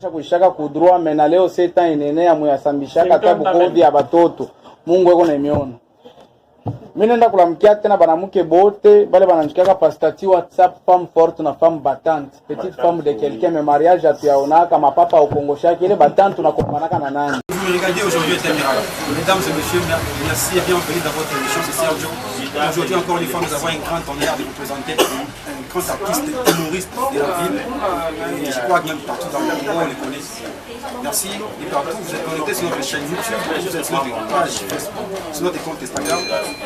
kuishaka kudroa mena leo seta inenea muyasambishaka tabu kodi ya batoto Mungu eko na imiona. Mimi nenda kulamkia tena banamuke bote bale bananchikaka pa statut WhatsApp femme forte na femme battante petite femme de quelqu'un mais mariage atuyaonaka mapapa ukongoshaki ile battante unakombanaka na nani. Vous me regardez aujourd'hui est admirable. Mesdames et messieurs, merci et bienvenue dans votre émission, c'est Sergio. Aujourd'hui encore une fois nous avons un grand honneur de vous présenter un grand artiste humoriste de la ville. Et je crois que même partout dans le monde on les connaît. Merci et partout vous êtes connectés sur notre chaîne YouTube, vous êtes sur notre page Facebook, sur notre compte Instagram.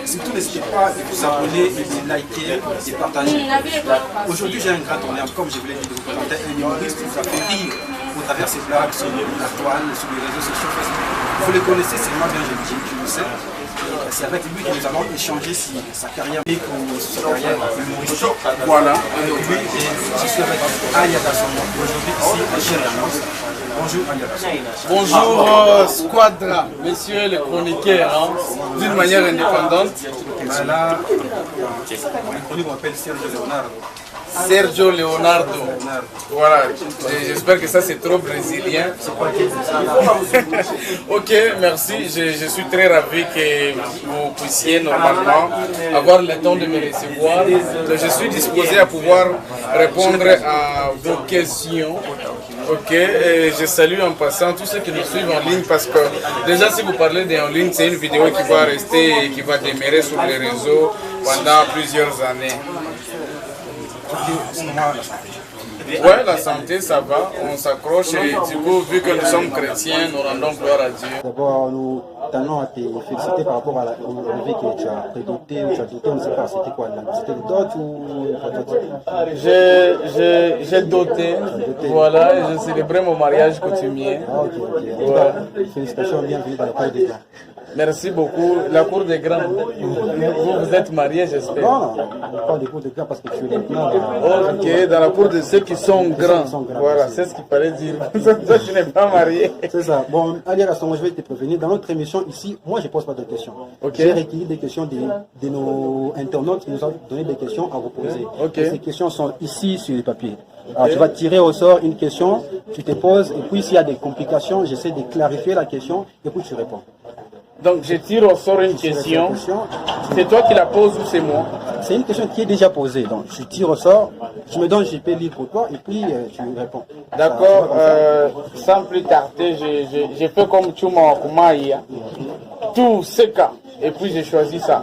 Surtout n'hésitez pas à vous abonner, de liker et partager. Aujourd'hui j'ai un grand honneur, comme je vous l'ai dit, de vous présenter un humoriste qui vous a fait rire au travers ses blagues sur la toile, sur les réseaux sociaux Facebook. Vous le connaissez, c'est moi bien je le sais. C'est avec lui que nous allons échanger sur sa carrière ou sur sa carrière humoristique. Voilà. Avec lui, je suis avec Alia Dasson. Aujourd'hui ici à Chéréance. Bonjour Alia Dasson. Bonjour Squadra, messieurs les chroniqueurs, hein, d'une manière indépendante. Là, mon chronique m'appelle Sergio Leonardo. Sergio Leonardo. Voilà, j'espère que ça c'est trop brésilien. Ok, merci, je suis très ravi que vous puissiez normalement avoir le temps de me recevoir. Je suis disposé à pouvoir répondre à vos questions. Ok, et je salue en passant tous ceux qui nous suivent en ligne parce que déjà si vous parlez d'en ligne, c'est une vidéo qui va rester et qui va demeurer sur les réseaux pendant plusieurs années. Ouais, la santé, ça va, on s'accroche et du coup, vu que nous sommes chrétiens, nous rendons gloire à Dieu. D'abord, nous tenons à te féliciter par rapport à la levée que tu as prédotée ou tu as doté, on ne sait pas, c'était quoi, c'était le dot ou J'ai doté, voilà, et j'ai célébré mon mariage coutumier. Ah, ok. Ouais. Félicitations, bienvenue dans le Cour des Grands. Merci beaucoup. La Cour des Grands, vous êtes mariés, j'espère. Non, pas des Cours des Grands parce que tu es maintenant là. Ok, dans la cour de ceux qui sont grands. Voilà, c'est ce qu'il fallait dire. Toi, tu n'es pas marié. C'est ça. Bon, Alia Dasson, je vais te prévenir. Dans notre émission ici, moi, je ne pose pas de questions. Okay. J'ai recueilli des questions de nos internautes qui nous ont donné des questions à vous poser. Okay. Ces questions sont ici sur le papier. Alors, tu vas tirer au sort une question, tu te poses, et puis s'il y a des complications, j'essaie de clarifier la question, et puis tu réponds. Donc je tire au sort une question. C'est toi qui la poses ou c'est moi? C'est une question qui est déjà posée. Donc je tire au sort, tu me donnes, je peux lire pour toi et puis tu réponds. D'accord, sans plus tarder, j'ai fait comme Chuma Kumaïa. Tout ce cas. Et puis j'ai choisi ça.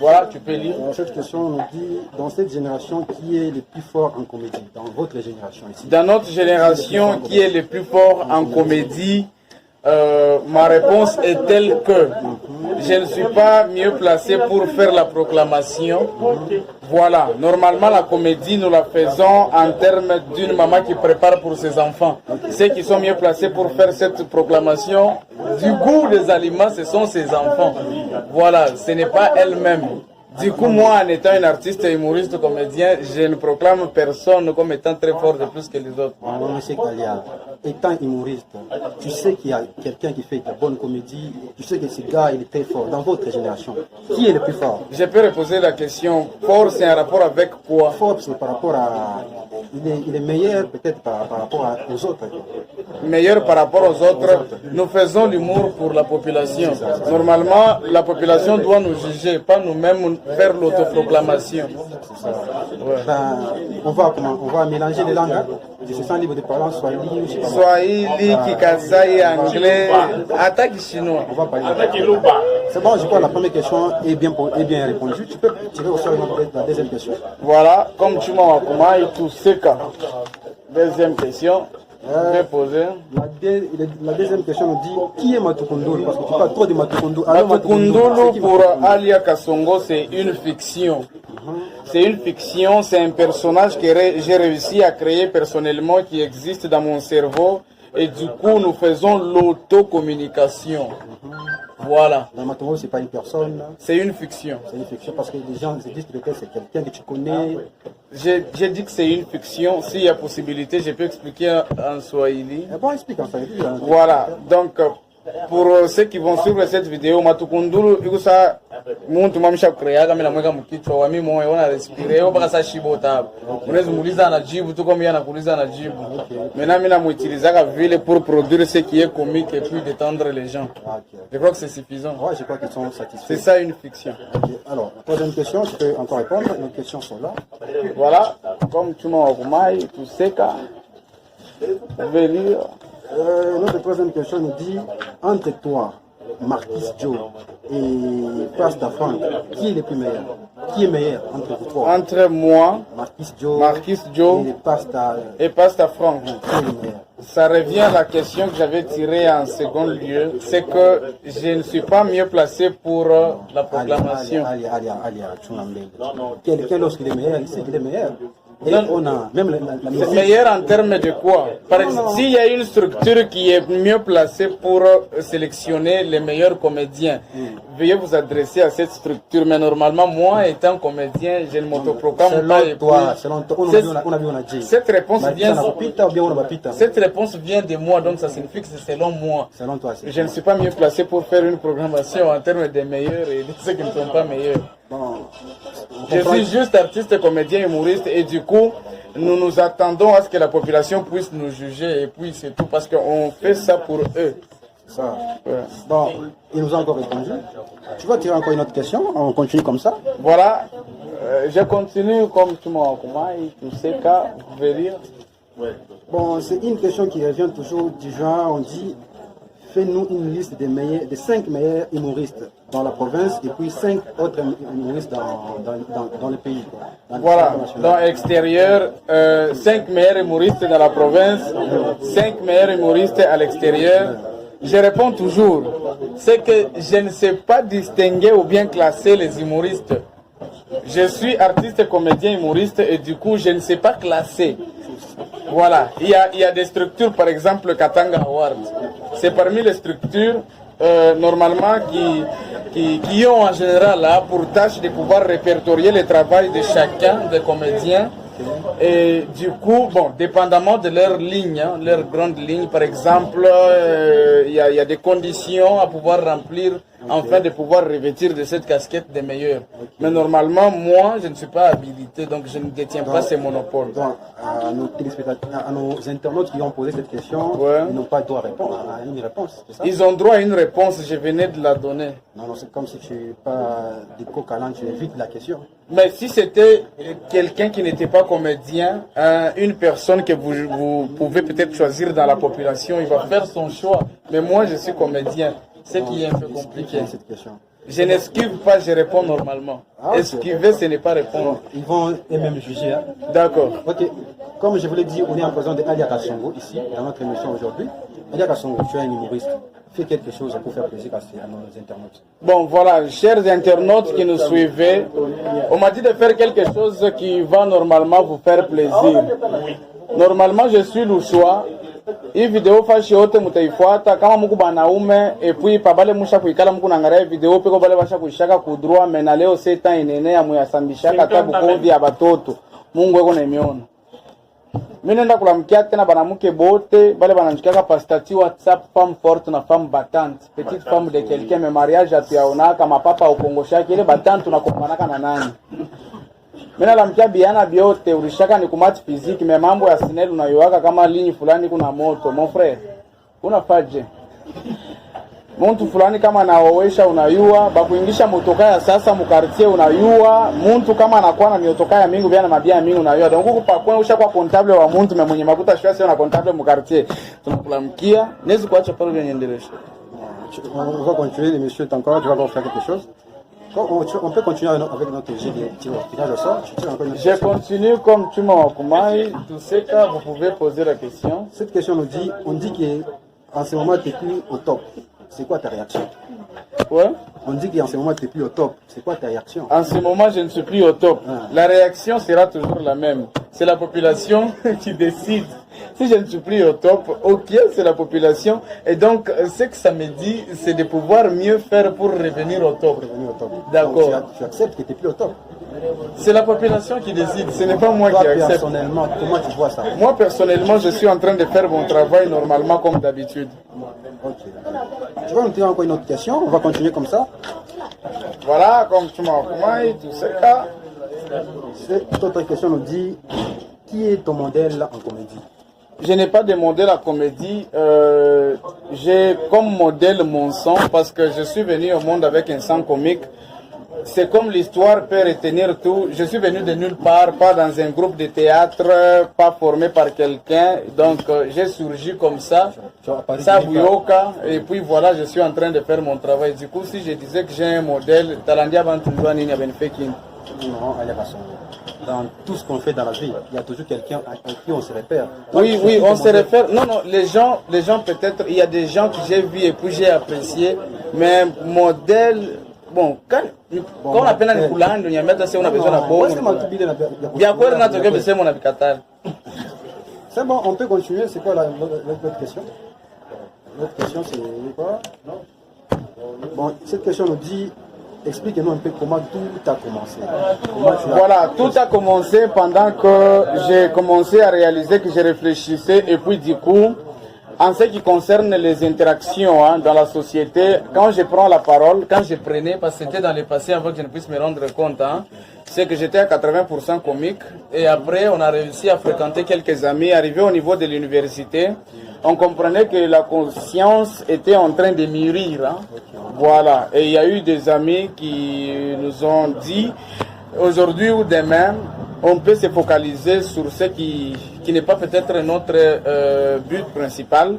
Voilà, tu peux lire. Cette question nous dit, dans cette génération, qui est le plus fort en comédie? Dans votre génération ici. Dans notre génération, qui est le plus fort en comédie? Ma réponse est telle que je ne suis pas mieux placé pour faire la proclamation. Voilà, normalement la comédie nous la faisons en termes d'une maman qui prépare pour ses enfants. Ceux qui sont mieux placés pour faire cette proclamation du goût des aliments, ce sont ses enfants. Voilà, ce n'est pas elle-même. Du coup, moi, en étant un artiste, humoriste, comédien, je ne proclame personne comme étant très fort de plus que les autres. Monsieur Kalia, étant humoriste, tu sais qu'il y a quelqu'un qui fait de la bonne comédie, tu sais que ce gars, il est très fort. Dans votre génération, qui est le plus fort? Je peux reposer la question. Fort, c'est un rapport avec quoi? Fort, c'est par rapport à... Il est meilleur peut-être par rapport aux autres. Meilleur par rapport aux autres. Nous faisons l'humour pour la population. Normalement, la population doit nous juger, pas nous-mêmes faire l'autoproclamation. Ouais. Ben, on va mélanger les langues. Je suis sans libre de parler en Swahili. Swahili, Kikasai, anglais, attaque chinois. On va parler. C'est bon, je crois que la première question est bien répondue. Tu peux tirer au sort la deuxième question. Voilà, comme tu m'as dit, tout ce cas. Deuxième question. Je vais poser. La deuxième question nous dit qui est Matukundulu? Parce que tu parles trop de Matukundulu. Matukundulu pour Alia Kasongo, c'est une fiction. C'est une fiction, c'est un personnage que j'ai réussi à créer personnellement qui existe dans mon cerveau et du coup nous faisons l'autocommunication. Voilà. Dans Matukundulu, c'est pas une personne. C'est une fiction. C'est une fiction parce que les gens se disent que c'est quelqu'un que tu connais. J'ai dit que c'est une fiction. S'il y a possibilité, je peux expliquer en Swahili. Bon, explique en Swahili. Voilà. Donc, pour ceux qui vont suivre cette vidéo, matukundulu ikusa muntu mamsha kureaga mina mweka mkichwa wa mimi moyo ona respire mpaka saa shibo tabu. Unaweza muuliza anajibu tu kama yeye anakuuliza anajibu. Maintenant mina mutilizaka vile pour produire ce qui est comique et puis détendre les gens. Je crois que c'est suffisant. Ouais, je crois qu'ils sont satisfaits. C'est ça une fiction. Okay. Alors, troisième question, tu peux encore répondre. Nos questions sont là. Voilà, comme tu m'as remarqué, tu sais que vous pouvez lire. Notre troisième question nous dit, entre toi, Marquis Joe et Pasta Frank, qui est le plus meilleur? Qui est meilleur entre vous trois? Entre moi, Marquis Joe et et Pasta Frank. Qui est le meilleur? Ça revient à la question que j'avais tirée en second lieu, c'est que je ne suis pas mieux placé pour la proclamation. Quelqu'un lorsqu'il est meilleur, il sait qu'il est meilleur. Et on a même la musique. C'est meilleur en termes de quoi? Par exemple, s'il y a une structure qui est mieux placée pour sélectionner les meilleurs comédiens, veuillez vous adresser à cette structure. Mais normalement, moi, étant comédien, je ne m'autoproclame pas. Selon toi, on a dit. Cette réponse vient de moi, donc ça signifie que c'est selon moi. Selon toi, je ne suis pas mieux placé pour faire une programmation en termes des meilleurs et de ceux qui ne sont pas meilleurs. Bon, je suis juste artiste, comédien, humoriste et du coup, nous nous attendons à ce que la population puisse nous juger et puis c'est tout parce qu'on fait ça pour eux. Ça. Ouais. Bon, il nous a encore répondu. Tu vas tirer encore une autre question? On continue comme ça? Voilà, je continue comme tu m'as recommandé, tu sais que vous pouvez lire. Bon, c'est une question qui revient toujours du genre, on dit, fais-nous une liste des 5 meilleurs humoristes dans la province et puis 5 autres humoristes dans le pays. Voilà, dans l'extérieur, 5 meilleurs humoristes dans la province, 5 meilleurs humoristes à l'extérieur. Je réponds toujours, c'est que je ne sais pas distinguer ou bien classer les humoristes. Je suis artiste, comédien, humoriste et du coup je ne sais pas classer. Voilà, il y a des structures, par exemple Katanga Award. C'est parmi les structures normalement qui ont en général là pour tâche de pouvoir répertorier le travail de chacun des comédiens. Et du coup, bon, dépendamment de leur ligne, hein, leur grande ligne, par exemple, il y a des conditions à pouvoir remplir afin de pouvoir revêtir de cette casquette des meilleurs. Mais normalement, moi, je ne suis pas habilité, donc je ne détiens pas ces monopoles. Donc, à nos téléspectateurs, à nos internautes qui ont posé cette question, ils n'ont pas droit à répondre, à une réponse, c'est ça? Ils ont droit à une réponse, je venais de la donner. Non, c'est comme si tu n'es pas des coq à l'âne, tu évites la question. Mais si c'était quelqu'un qui n'était pas comédien, une personne que vous pouvez peut-être choisir dans la population, il va faire son choix. Mais moi, je suis comédien, ce qui est un peu compliqué. Cette question. Je n'esquive pas, je réponds normalement. Okay. Esquiver, ce n'est pas répondre. Ils vont eux-mêmes juger. Hein? D'accord. Ok. Comme je vous l'ai dit, on est en présence de Alia Kassongo ici, dans notre émission aujourd'hui. Alia Kassongo, tu es un humoriste. Fais quelque chose pour faire plaisir à nos internautes. Bon, voilà, chers internautes qui nous suivez, on m'a dit de faire quelque chose qui va normalement vous faire plaisir. Normalement, je suis Louchois. Hii video fashi yote mutaifuata kama muku banaume epui pabale musha kuikala muku nangaria video peko bale basha kuishaka kudroa mena leo seta inenea muyasambishaka tabu kodi ya batoto Mungu eko na imiona. Mimi nenda kulamkia tena banamuke bote bale bananjikaka par statut WhatsApp femme forte na femme battante petite femme de quelqu'un mais mariage atuyaonaka mapapa ukongoshaki ile battante tunakombanaka na nani. Mimi nalamkia biana biote ulishaka ni kumati physique mais mambo ya sinel unayoaka kama linyi fulani kuna moto mon frère unafaje muntu fulani kama naowesha unayua bakuingisha motoka ya sasa mu quartier unayua muntu kama anakuwa na miotoka ya mingi biana mabia mingi unayua donc kupakwa usha kwa comptable wa muntu me mwenye makuta shwa sio na comptable mu quartier tunakulamkia nezi kuacha pale vyenye endelesha. On va continuer l'émission encore, tu vas encore faire quelque chose. On peut continuer avec notre jeu de tirage au sort. Je continue comme tu m'as recommandé. Tout ce que vous pouvez poser la question. Cette question nous dit, on dit qu'en ce moment tu n'es plus au top. C'est quoi ta réaction? Ouais. On dit qu'en ce moment tu n'es plus au top. C'est quoi ta réaction? En ce moment je ne suis plus au top. La réaction sera toujours la même. C'est la population qui décide. Si je ne suis plus au top, ok, c'est la population. Et donc, ce que ça me dit, c'est de pouvoir mieux faire pour revenir au top. D'accord. Tu acceptes que tu n'es plus au top? C'est la population qui décide, ce n'est pas moi qui accepte. Personnellement, comment tu vois ça? Moi, personnellement, je suis en train de faire mon travail normalement comme d'habitude. Ok. Tu vas nous dire encore une autre question, on va continuer comme ça. Voilà, comme tu m'as compris, tout ce cas. Cette autre question nous dit, qui est ton modèle en comédie? Je n'ai pas de modèle à comédie. J'ai comme modèle mon sang parce que je suis venu au monde avec un sang comique. C'est comme l'histoire peut retenir tout. Je suis venu de nulle part, pas dans un groupe de théâtre, pas formé par quelqu'un. Donc j'ai surgi comme ça, Sabuyoka, et puis voilà, je suis en train de faire mon travail. Du coup, si je disais que j'ai un modèle, Talandia Bantunjouan Nini Benfekin. Non, elle est pas dans tout ce qu'on fait dans la vie, il y a toujours quelqu'un à qui on se réfère. Oui, oui, on se réfère. Non, non, les gens peut-être, il y a des gens que j'ai vus et puis j'ai apprécié, mais modèle, bon, quand on appelle un Koulando, il y a même on a besoin d'un bon. Bien quoi, on a besoin mon habitatal. C'est bon, on peut continuer. C'est quoi l'autre question? L'autre question, c'est quoi? Bon, cette question nous dit. Explique-nous un peu comment tout a commencé. Voilà, tout a commencé pendant que j'ai commencé à réaliser que je réfléchissais et puis du coup, en ce qui concerne les interactions dans la société, quand je prends la parole, quand je prenais, parce que c'était dans le passé avant que je ne puisse me rendre compte, c'est que j'étais à 80% comique et après on a réussi à fréquenter quelques amis, arrivé au niveau de l'université, on comprenait que la conscience était en train de mûrir. Voilà, et il y a eu des amis qui nous ont dit, aujourd'hui ou demain, on peut se focaliser sur ce qui n'est pas peut-être notre but principal.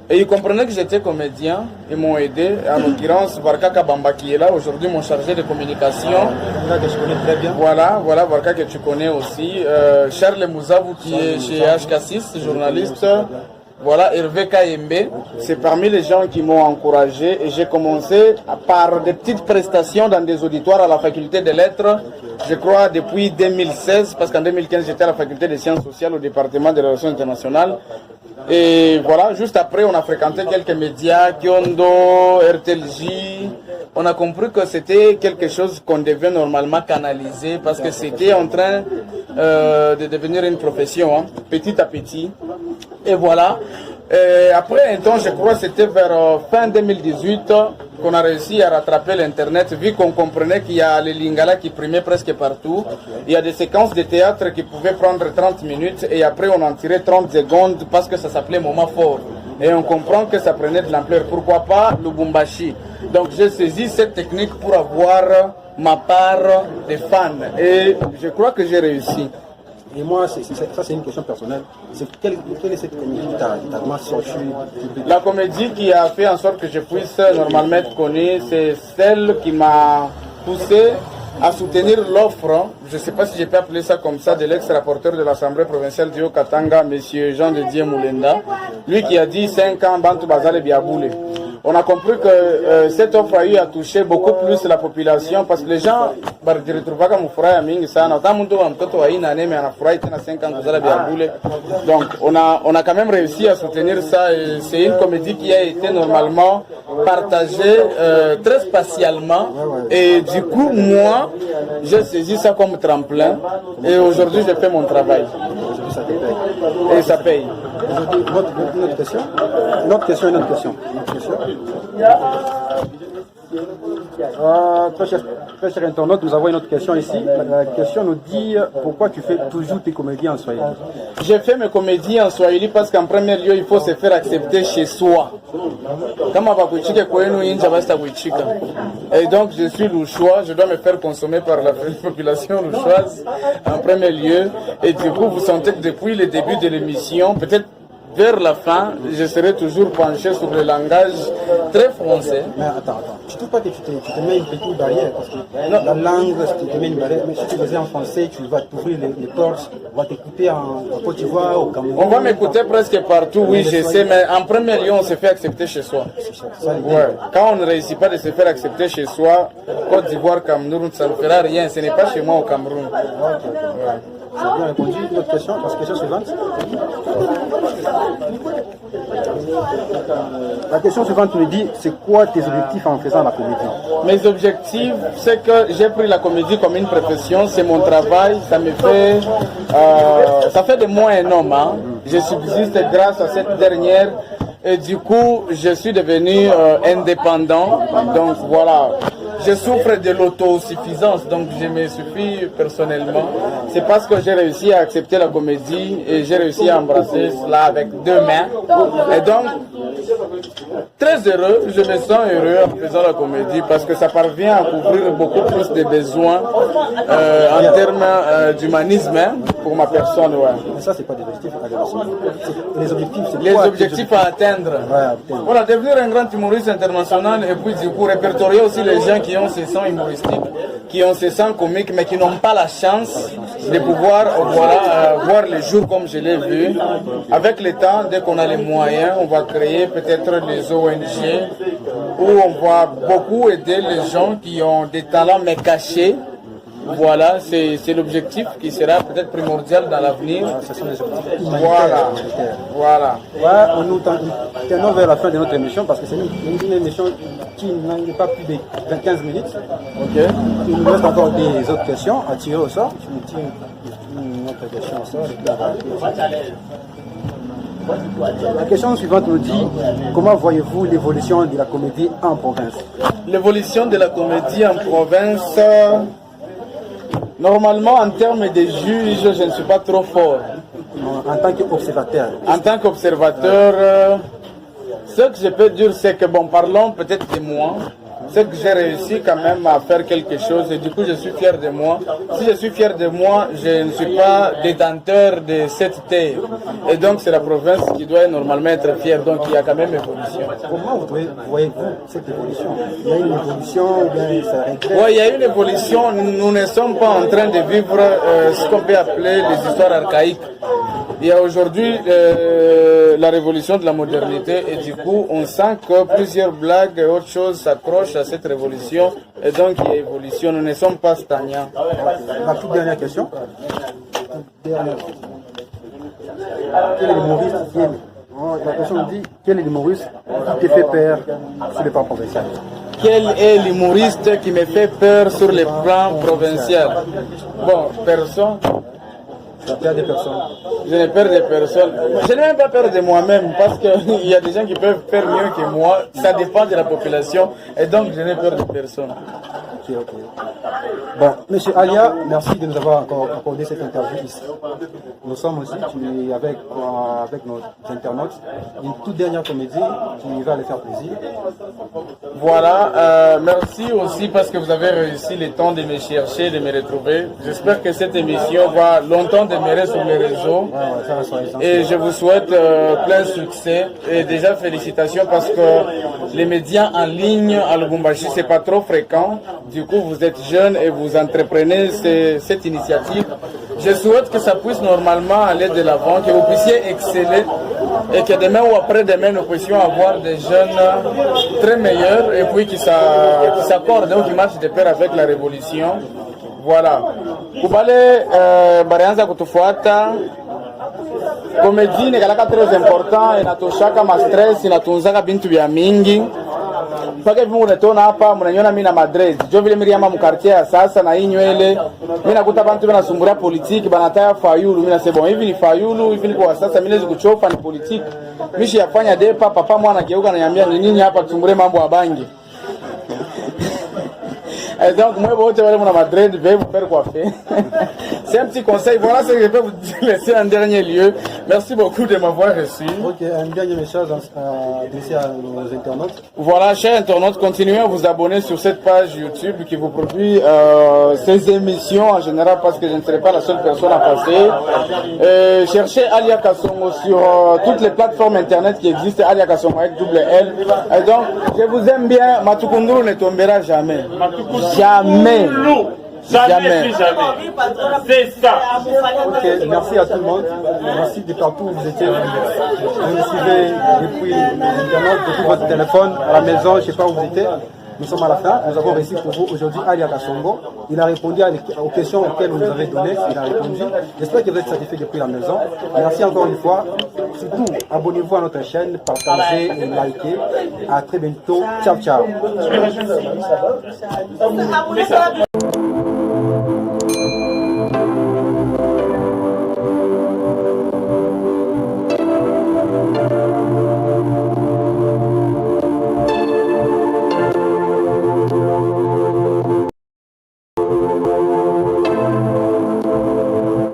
Et ils comprenaient que j'étais comédien, ils m'ont aidé, en l'occurrence Varka Kabamba qui est là, aujourd'hui mon chargé de communication. Que je connais très bien. Voilà, Varka que tu connais aussi. Charles Mouzavou qui est chez HK6, journaliste. Voilà, Hervé Kayembe, c'est parmi les gens qui m'ont encouragé et j'ai commencé par des petites prestations dans des auditoires à la faculté des lettres, je crois depuis 2016, parce qu'en 2015 j'étais à la faculté des sciences sociales au département des relations internationales. Et voilà, juste après on a fréquenté quelques médias, Kyondo, RTLJ, on a compris que c'était quelque chose qu'on devait normalement canaliser parce que c'était en train de devenir une profession, petit à petit. Et voilà. Et après un temps, je crois que c'était vers fin 2018 qu'on a réussi à rattraper l'Internet, vu qu'on comprenait qu'il y a les Lingala qui primaient presque partout. Il y a des séquences de théâtre qui pouvaient prendre 30 minutes et après on en tirait 30 secondes parce que ça s'appelait moment fort. Et on comprend que ça prenait de l'ampleur. Pourquoi pas Lubumbashi? Donc j'ai saisi cette technique pour avoir ma part de fans. Et je crois que j'ai réussi. Et moi, ça c'est une question personnelle. Quelle est cette comédie qui t'a vraiment sorti? La comédie qui a fait en sorte que je puisse normalement être connu, c'est celle qui m'a poussé à soutenir l'offre, je ne sais pas si je peux appeler ça comme ça, de l'ex-rapporteur de l'Assemblée provinciale du Haut-Katanga, M. Jean-de-Dieu Moulenda, lui qui a dit 5 ans, Bantu Bazale Biaboule. On a compris que cette offre a eu à toucher beaucoup plus la population parce que les gens, donc on a quand même réussi à soutenir ça et c'est une comédie qui a été normalement partagée très spatialement et du coup moi j'ai saisi ça comme tremplin et aujourd'hui je fais mon travail et ça paye. Une autre question. Très cher internaute, nous avons une autre question ici. La question nous dit pourquoi tu fais toujours tes comédies en Swahili? J'ai fait mes comédies en Swahili parce qu'en premier lieu, il faut se faire accepter chez soi. Et donc, je suis louchois, je dois me faire consommer par la population louchoise en premier lieu. Et du coup, vous sentez que depuis le début de l'émission, peut-être vers la fin, je serai toujours penché sur le langage très français. Mais attends. Tu trouves pas que tu te mets une petite barrière? Parce que la langue, tu te mets une barrière. Mais si tu faisais en français, tu vas t'ouvrir les portes, on va t'écouter en Côte d'Ivoire, au Cameroun. On va m'écouter presque partout, oui, je sais, mais en premier lieu, on se fait accepter chez soi. Ouais. Quand on ne réussit pas de se faire accepter chez soi, Côte d'Ivoire, Cameroun, ça ne fera rien. Ce n'est pas chez moi au Cameroun. Ouais. Tu as bien répondu. Une autre question, la question suivante. La question suivante me dit, c'est quoi tes objectifs en faisant la comédie? Mes objectifs, c'est que j'ai pris la comédie comme une profession, c'est mon travail, ça me fait, ça fait de moi un homme. Je subsiste grâce à cette dernière Et du coup, je suis devenu indépendant. Donc voilà, je souffre de l'autosuffisance, donc je me suffis personnellement. C'est parce que j'ai réussi à accepter la comédie et j'ai réussi à embrasser cela avec 2 mains. Et donc, très heureux, je me sens heureux en faisant la comédie parce que ça parvient à couvrir beaucoup plus de besoins en termes d'humanisme pour ma personne. Ouais. Mais ça, c'est pas des objectifs à les objectifs, c'est les objectifs à atteindre. Ouais, voilà, devenir un grand humoriste international et puis du coup répertorier aussi les gens qui ont ce sens humoristique, qui ont ce sens comique, mais qui n'ont pas la chance de pouvoir voir les jours comme je l'ai vu. Avec le temps, dès qu'on a les moyens, on va créer peut-être les ONG où on va beaucoup aider les gens qui ont des talents mais cachés. Voilà, c'est l'objectif qui sera peut-être primordial dans l'avenir. Voilà. Voilà. Ouais, nous tenons vers la fin de notre émission parce que c'est une émission qui n'est pas plus de 15 minutes. Ok. Il nous reste encore des autres questions à tirer au sort. Je me tire une autre question au sort. La question suivante nous dit: comment voyez-vous l'évolution de la comédie en province? L'évolution de la comédie en province, normalement en termes de juges, je ne suis pas trop fort. En tant qu'observateur. En tant qu'observateur, ce que je peux dire, c'est que bon, parlons peut-être de moi. C'est que j'ai réussi quand même à faire quelque chose et du coup je suis fier de moi. Si je suis fier de moi, je ne suis pas détenteur de cette terre. Et donc c'est la province qui doit normalement être fière. Donc il y a quand même évolution. Comment voyez-vous cette évolution? Il y a une évolution ou bien ça régresse? Oui, il y a une évolution. Nous ne sommes pas en train de vivre ce qu'on peut appeler les histoires archaïques. Il y a aujourd'hui la révolution de la modernité et du coup on sent que plusieurs blagues et autres choses s'accrochent à cette révolution et donc il y a évolution, nous ne sommes pas stagnants. La toute dernière question. Quel est l'humoriste la question dit: quel est l'humoriste qui te fait peur sur le plan provincial? Quel est l'humoriste qui me fait peur sur le plan provincial? Bon, personne. Tu as peur des personnes. Je n'ai peur de personne. Je n'ai même pas peur de moi-même parce qu'il y a des gens qui peuvent faire mieux que moi. Ça dépend de la population et donc je n'ai peur de personne. Ok. Bon, monsieur Alia, merci de nous avoir encore accordé cette interview ici. Nous sommes aussi avec nos internautes. Une toute dernière comédie qui va les faire plaisir. Voilà, merci aussi parce que vous avez réussi le temps de me chercher, de me retrouver. J'espère que cette émission va longtemps demeurer sur les réseaux. Et je vous souhaite plein succès. Et déjà félicitations parce que les médias en ligne à Lubumbashi, c'est pas trop fréquent. Du coup, vous êtes jeune et vous entreprenez cette initiative. Je souhaite que ça puisse normalement aller de l'avant, que vous puissiez exceller et que demain ou après-demain, nous puissions avoir des jeunes très meilleurs et puis qui s'accordent ou qui marchent de pair avec la révolution. Voilà. Kubale barianza kutufuata. Komedi ni kalaka très important, inatoshaka ma stress, inatunzaka bintu vya mingi. Paka hivi mnatona hapa mnaniona mimi na madress. Jo vile miriama mkartie ya sasa na hii nywele. Mimi nakuta bantu banasumburia politiki, banataya fayulu. Mimi nasema bon, hivi ni fayulu, hivi ni kwa sasa mimi naweza kuchofa ni politiki. Mishi yafanya depa, papa mwana geuka na niambia ni nini hapa tusumburie mambo ya bangi. Et donc, moi, vous allez mon Madrid, je vais vous faire coiffer. C'est un petit conseil. Voilà ce que je peux vous laisser en dernier lieu. Merci beaucoup de m'avoir reçu. Ok, un dernier message adressé à nos internautes. Voilà, chers internautes, continuez à vous abonner sur cette page YouTube qui vous produit ces émissions en général parce que je ne serai pas la seule personne à passer. Cherchez Alia Kasongo sur toutes les plateformes internet qui existent. Alia Kasongo avec double L. Et donc, je vous aime bien. Matukunduru ne tombera jamais. Jamais. Jamais. C'est ça. Ok, merci à tout le monde. Merci de partout où vous étiez. Vous nous suivez depuis Internet, depuis votre téléphone, à la maison, je ne sais pas où vous étiez. Nous sommes à la fin. Nous avons réussi pour vous aujourd'hui Alia Kasongo. Il a répondu aux questions auxquelles vous nous avez données. Il a répondu. J'espère que vous êtes satisfait depuis la maison. Merci encore une fois. Surtout, abonnez-vous à notre chaîne, partagez et likez. À très bientôt. Ciao, ciao.